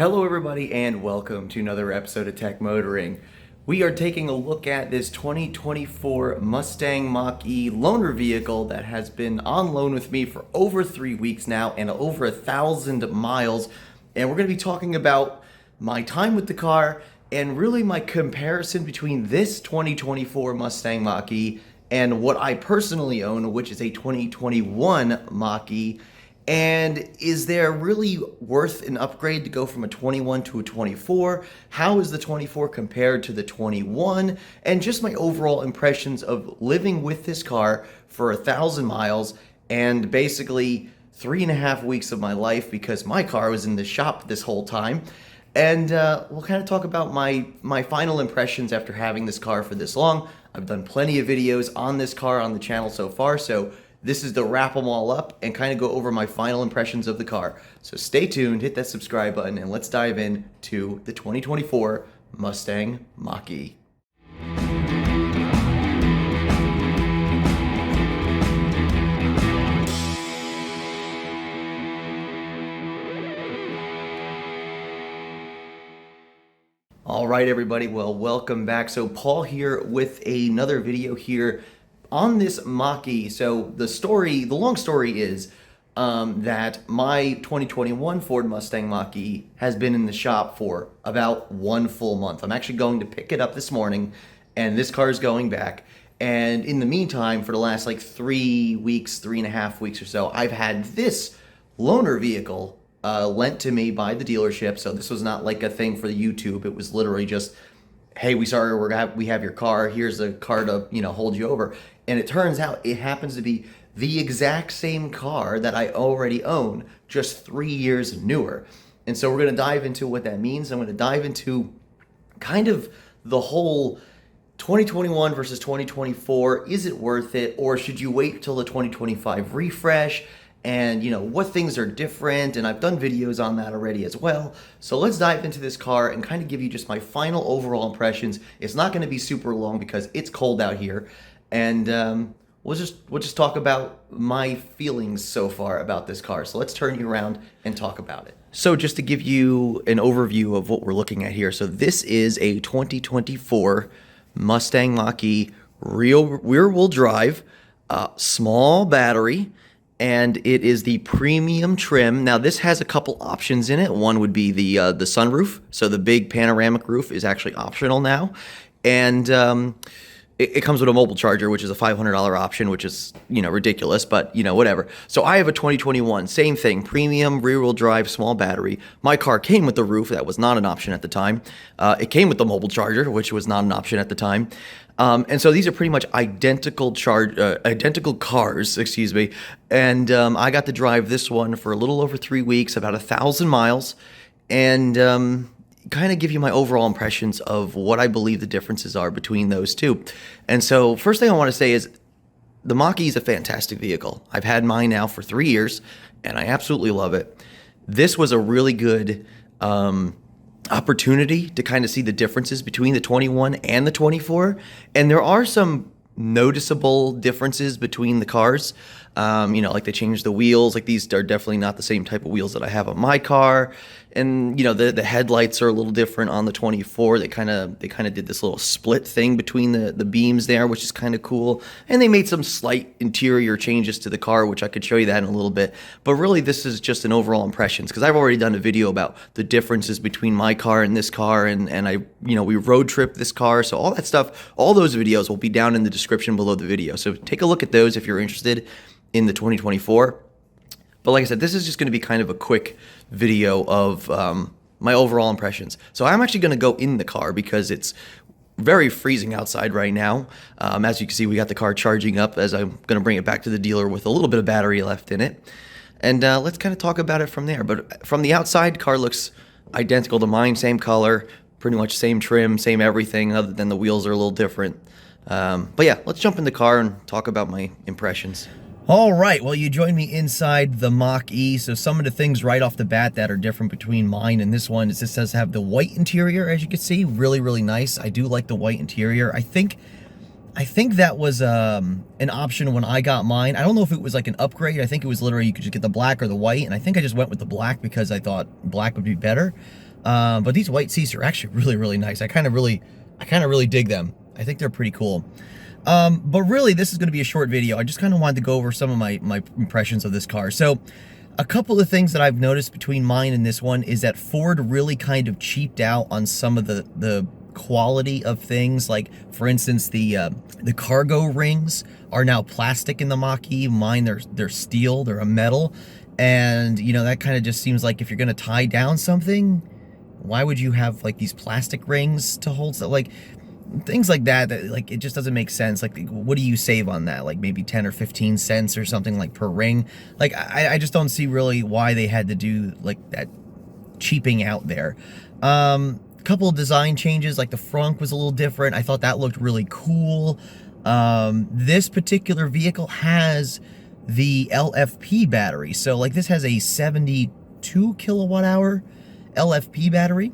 Hello everybody and welcome to another episode of Tech Motoring. We are taking a look at this 2024 Mustang Mach-E loaner vehicle that has been on loan with me for over 3 weeks now and over 1,000 miles. And we're going to be talking about my time with the car and really my comparison between this 2024 Mustang Mach-E and what I personally own, which is a 2021 Mach-E. And is there really worth an upgrade to go from a 21 to a 24? How is the 24 compared to the 21? And just my overall impressions of living with this car for 1,000 miles and basically 3.5 weeks of my life because my car was in the shop this whole time. And we'll kind of talk about my final impressions after having this car for this long. I've done plenty of videos on this car on the channel so far, so this is to wrap them all up and kind of go over my final impressions of the car. So stay tuned, hit that subscribe button, and let's dive in to the 2024 Mustang Mach-E. All right, everybody, well, welcome back. So Paul here with another video here on this Mach-E. So the long story is that my 2021 Ford Mustang Mach-E has been in the shop for about 1 full month. I'm actually going to pick it up this morning, and this car is going back. And in the meantime, for the last like 3 weeks, 3.5 weeks or so, I've had this loaner vehicle lent to me by the dealership. So this was not like a thing for the YouTube. It was literally just, hey, we have your car. Here's a car to hold you over. And it turns out it happens to be the exact same car that I already own, just 3 years newer. And so we're going to dive into what that means. I'm going to dive into kind of the whole 2021 versus 2024. Is it worth it, or should you wait till the 2025 refresh? And what things are different, and I've done videos on that already as well. So let's dive into this car and kind of give you just my final overall impressions. It's not going to be super long because it's cold out here, and we'll just talk about my feelings so far about this car. So let's turn you around and talk about it. So just to give you an overview of what we're looking at here. So this is a 2024 Mustang Mach-E rear-wheel drive, small battery. And it is the premium trim. Now this has a couple options in it. One would be the sunroof. So the big panoramic roof is actually optional now. And it comes with a mobile charger, which is a $500 option, which is, ridiculous, but, whatever. So I have a 2021, same thing, premium rear-wheel drive, small battery. My car came with the roof. That was not an option at the time. It came with the mobile charger, which was not an option at the time. And so these are pretty much identical cars, excuse me. And I got to drive this one for a little over 3 weeks, about 1,000 miles, and kind of give you my overall impressions of what I believe the differences are between those two. And so first thing I want to say is the Mach-E is a fantastic vehicle. I've had mine now for 3 years, and I absolutely love it. This was a really good opportunity to kind of see the differences between the 21 and the 24. And there are some noticeable differences between the cars. Like they changed the wheels. Like these are definitely not the same type of wheels that I have on my car. And the headlights are a little different on the 24. They kind of did this little split thing between the beams there, which is kind of cool. And they made some slight interior changes to the car, which I could show you that in a little bit. But really, this is just an overall impressions because I've already done a video about the differences between my car and this car, and we road trip this car. So all that stuff, all those videos will be down in the description below the video. So take a look at those if you're interested in the 2024. But like I said, this is just going to be kind of a quick video of my overall impressions. So I'm actually going to go in the car because it's very freezing outside right now. As you can see, we got the car charging up as I'm going to bring it back to the dealer with a little bit of battery left in it. And let's kind of talk about it from there. But from the outside, car looks identical to mine, same color, pretty much same trim, same everything, other than the wheels are a little different. But yeah, let's jump in the car and talk about my impressions. All right, well, you joined me inside the Mach-E. So some of the things right off the bat that are different between mine and this one is this does have the white interior, as you can see. Really, really nice. I do like the white interior. I think that was an option when I got mine. I don't know if it was like an upgrade. I think it was literally you could just get the black or the white, and I think I just went with the black because I thought black would be better. But these white seats are actually really, really nice. I kind of really dig them. I think they're pretty cool. But really, this is going to be a short video. I just kind of wanted to go over some of my impressions of this car. So a couple of things that I've noticed between mine and this one is that Ford really kind of cheaped out on some of the quality of things. Like, for instance, the cargo rings are now plastic in the Mach-E. Mine, they're steel, they're a metal. And, you know, that kind of just seems like if you're going to tie down something, why would you have, like, these plastic rings to hold stuff? Like, things like that, like, it just doesn't make sense. Like, what do you save on that? Like, maybe 10 or 15 cents or something, like, per ring? Like, I just don't see really why they had to do, like, that cheaping out there. Couple of design changes, like the frunk was a little different. I thought that looked really cool. This particular vehicle has the LFP battery. So, like, this has a 72 kilowatt hour LFP battery,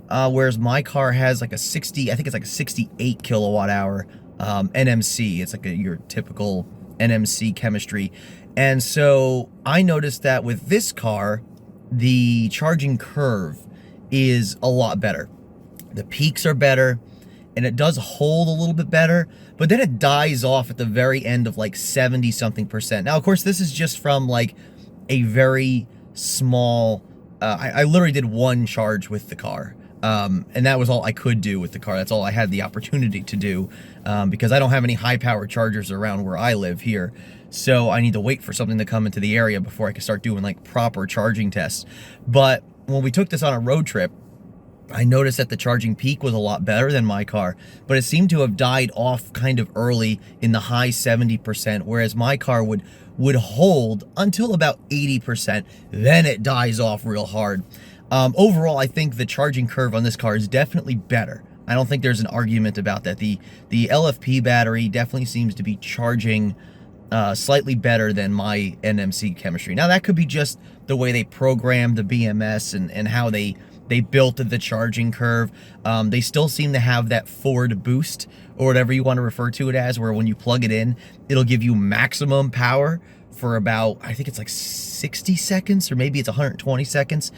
whereas my car has like a 60, I think it's like a 68 kilowatt hour NMC. It's like your typical NMC chemistry. And so I noticed that with this car, the charging curve is a lot better. The peaks are better, and it does hold a little bit better, but then it dies off at the very end of like 70-something%. Now, of course, this is just from like a very small, I literally did one charge with the car, and that was all I could do with the car. That's all I had the opportunity to do, because I don't have any high-power chargers around where I live here, so I need to wait for something to come into the area before I can start doing like proper charging tests. But when we took this on a road trip, I noticed that the charging peak was a lot better than my car, but it seemed to have died off kind of early in the high 70%, whereas my car would hold until about 80%, then it dies off real hard. Overall, I think the charging curve on this car is definitely better. I don't think there's an argument about that. The LFP battery definitely seems to be charging slightly better than my NMC chemistry. Now, that could be just the way they programmed the BMS and how they built the charging curve. They still seem to have that Ford boost, or whatever you want to refer to it as, where when you plug it in, it'll give you maximum power for about, I think it's like 60 seconds, or maybe it's 120 seconds.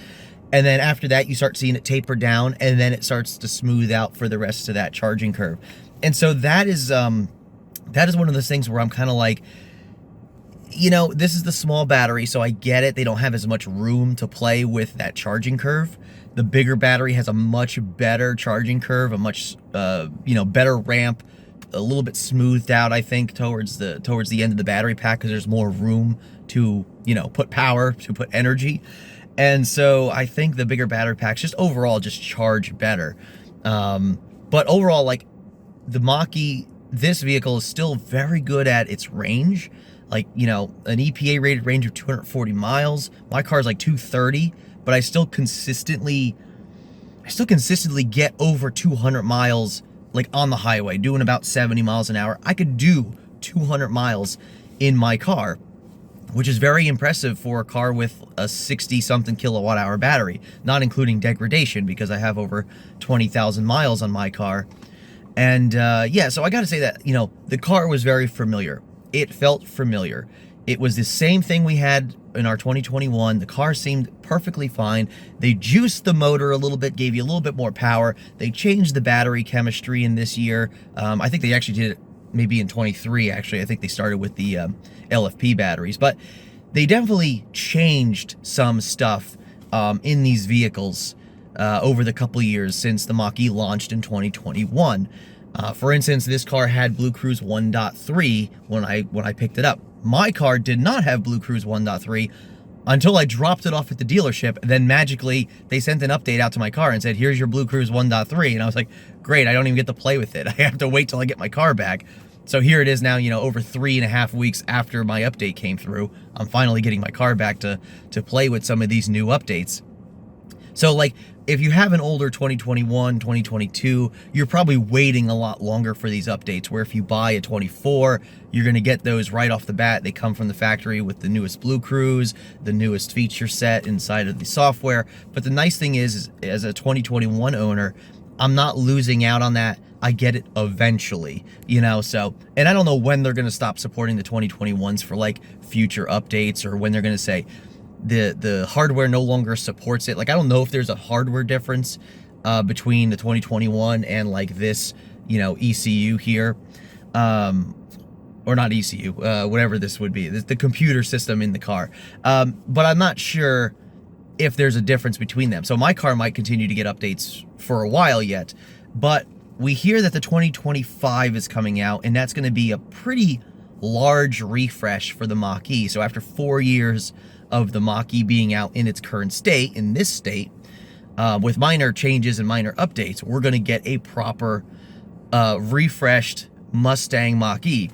And then after that, you start seeing it taper down, and then it starts to smooth out for the rest of that charging curve. And so that is one of those things where I'm kind of like, you know, this is the small battery, so I get it. They don't have as much room to play with that charging curve. The bigger battery has a much better charging curve, a much, you know, better ramp, a little bit smoothed out, I think, towards the end of the battery pack, because there's more room to, you know, put power, to put energy. And so I think the bigger battery packs just overall just charge better. But overall, like, the Mach-E, this vehicle is still very good at its range. Like, you know, an EPA rated range of 240 miles. My car's like 230, but I still consistently get over 200 miles, like, on the highway, doing about 70 miles an hour. I could do 200 miles in my car, which is very impressive for a car with a 60-something kilowatt hour battery, not including degradation, because I have over 20,000 miles on my car. And yeah, so I gotta say that, you know, the car was very familiar. It felt familiar. It was the same thing we had in our 2021. The car seemed perfectly fine. They juiced the motor a little bit, gave you a little bit more power. They changed the battery chemistry in this year. I think they actually did it maybe in 23, actually. I think they started with the LFP batteries. But they definitely changed some stuff in these vehicles over the couple years since the Mach-E launched in 2021. For instance, this car had BlueCruise 1.3 when I picked it up. My car did not have BlueCruise 1.3 until I dropped it off at the dealership. Then magically, they sent an update out to my car and said, here's your BlueCruise 1.3. And I was like, great, I don't even get to play with it. I have to wait till I get my car back. So here it is now, you know, over 3.5 weeks after my update came through. I'm finally getting my car back to play with some of these new updates. So, like, if you have an older 2021, 2022, you're probably waiting a lot longer for these updates, where if you buy a 24, you're going to get those right off the bat. They come from the factory with the newest BlueCruise, the newest feature set inside of the software. But the nice thing is as a 2021 owner, I'm not losing out on that. I get it eventually, you know, so, and I don't know when they're going to stop supporting the 2021s for, like, future updates, or when they're going to say, the hardware no longer supports it. Like, I don't know if there's a hardware difference between the 2021 and like this, you know, ECU here, or not ECU, whatever this would be, the computer system in the car. But I'm not sure if there's a difference between them. So my car might continue to get updates for a while yet, but we hear that the 2025 is coming out, and that's going to be a pretty large refresh for the Mach-E. So after 4 years of the Mach-E being out in its current state, in this state, with minor changes and minor updates, we're going to get a proper refreshed Mustang Mach-E.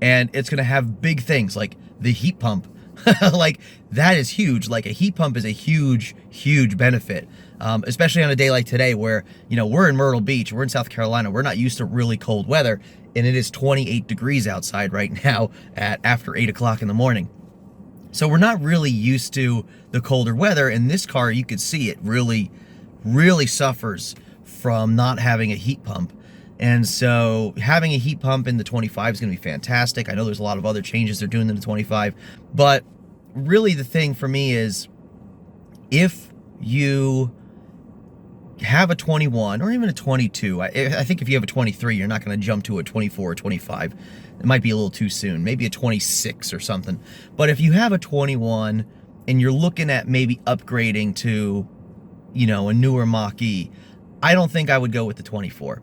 And it's going to have big things like the heat pump. Like, that is huge. Like, a heat pump is a huge, huge benefit, especially on a day like today where, you know, we're in Myrtle Beach, we're in South Carolina, we're not used to really cold weather, and it is 28 degrees outside right now at after 8 o'clock in the morning. So we're not really used to the colder weather, and this car, you could see it really, really suffers from not having a heat pump. And so having a heat pump in the 25 is going to be fantastic. I know there's a lot of other changes they're doing in the 25, but really the thing for me is, if you have a 21 or even a 22, I think if you have a 23, you're not going to jump to a 24 or 25. It might be a little too soon, maybe a 26 or something. But if you have a 21 and you're looking at maybe upgrading to, you know, a newer Mach-E, I don't think I would go with the 24.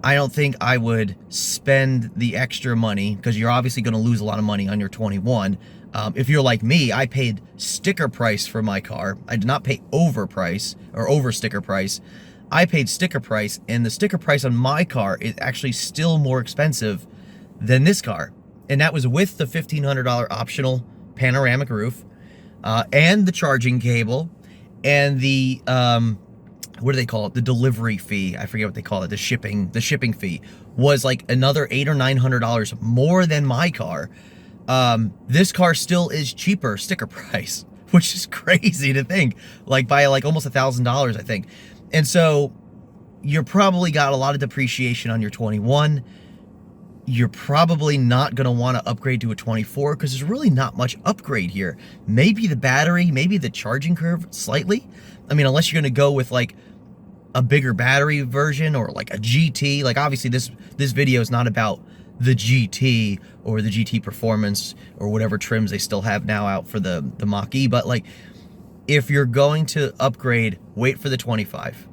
I don't think I would spend the extra money, because you're obviously going to lose a lot of money on your 21. If you're like me, I paid sticker price for my car. I did not pay overprice or over sticker price. I paid sticker price, and the sticker price on my car is actually still more expensive than this car. And that was with the $1,500 optional panoramic roof, and the charging cable, and the what do they call it? The delivery fee. I forget what they call it. The shipping fee was like another $800 or $900 more than my car. This car still is cheaper sticker price, which is crazy to think, like by like almost $1,000, I think. And so you're probably got a lot of depreciation on your 21. You're probably not going to want to upgrade to a 24 because there's really not much upgrade here. Maybe the battery, maybe the charging curve slightly. I mean, unless you're going to go with like a bigger battery version or like a GT. Like, obviously this video is not about the GT or the GT Performance or whatever trims they still have now out for the Mach-E. But like, if you're going to upgrade, wait for the 25.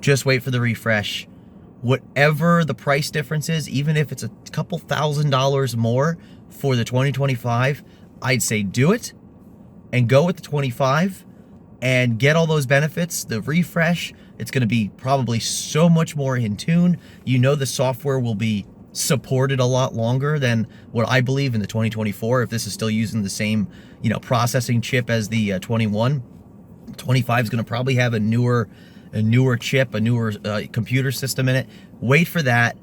Just wait for the refresh. Whatever the price difference is, even if it's a couple $1,000s more for the 2025, I'd say do it and go with the 25 and get all those benefits. The refresh, it's going to be probably so much more in tune. You know, the software will be supported a lot longer than what I believe in the 2024, if this is still using the same, you know, processing chip as the 21. 25 is going to probably have a newer chip, a newer computer system in it. Wait for that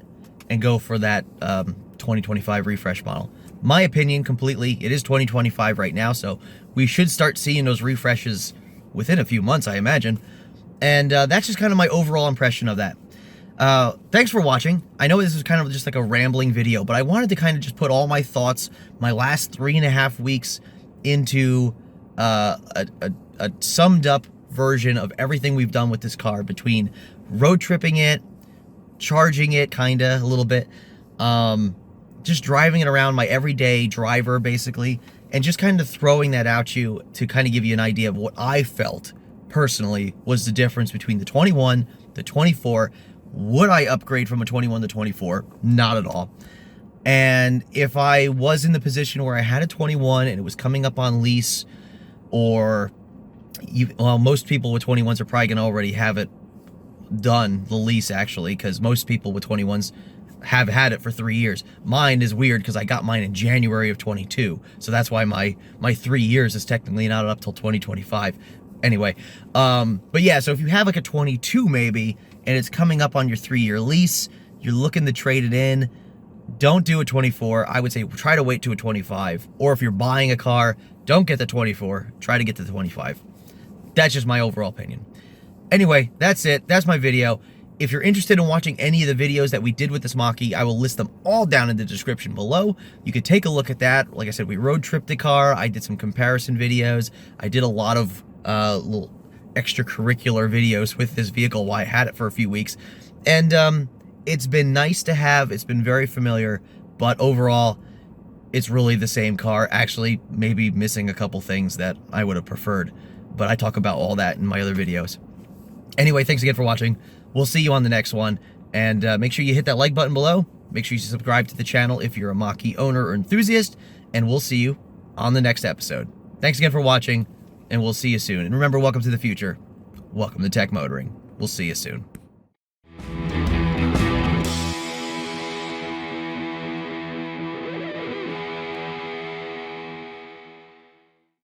and go for that 2025 refresh model. My opinion, completely, it is 2025 right now, so we should start seeing those refreshes within a few months, I imagine. And that's just kind of my overall impression of that. Thanks for watching. I know this is kind of just like a rambling video, but I wanted to kind of just put all my thoughts, my last 3.5 weeks, into a summed up version of everything we've done with this car, between road tripping it, charging it kinda a little bit, just driving it around, my everyday driver basically, and just kind of throwing that out you to kind of give you an idea of what I felt personally was the difference between the 21, the 24. Would I upgrade from a 21 to 24? Not at all. And if I was in the position where I had a 21 and it was coming up on lease, or well, most people with 21s are probably going to already have it done, the lease actually, because most people with 21s have had it for 3 years. Mine is weird because I got mine in January of 22, so that's why my 3 years is technically not up till 2025. Anyway, but yeah, so if you have like a 22 maybe, and it's coming up on your 3-year lease, you're looking to trade it in, don't do a 24. I would say try to wait to a 25. Or if you're buying a car, don't get the 24, try to get to the 25. That's just my overall opinion. Anyway, that's it. That's my video. If you're interested in watching any of the videos that we did with this Mach-E, I will list them all down in the description below. You could take a look at that. Like I said, we road tripped the car. I did some comparison videos. I did a lot of little extracurricular videos with this vehicle while I had it for a few weeks. And it's been nice to have. It's been very familiar, but overall, it's really the same car. Actually, maybe missing a couple things that I would have preferred, but I talk about all that in my other videos. Anyway, thanks again for watching. We'll see you on the next one, and make sure you hit that like button below. Make sure you subscribe to the channel if you're a Mach-E owner or enthusiast, and we'll see you on the next episode. Thanks again for watching, and we'll see you soon. And remember, welcome to the future. Welcome to Tech Motoring. We'll see you soon.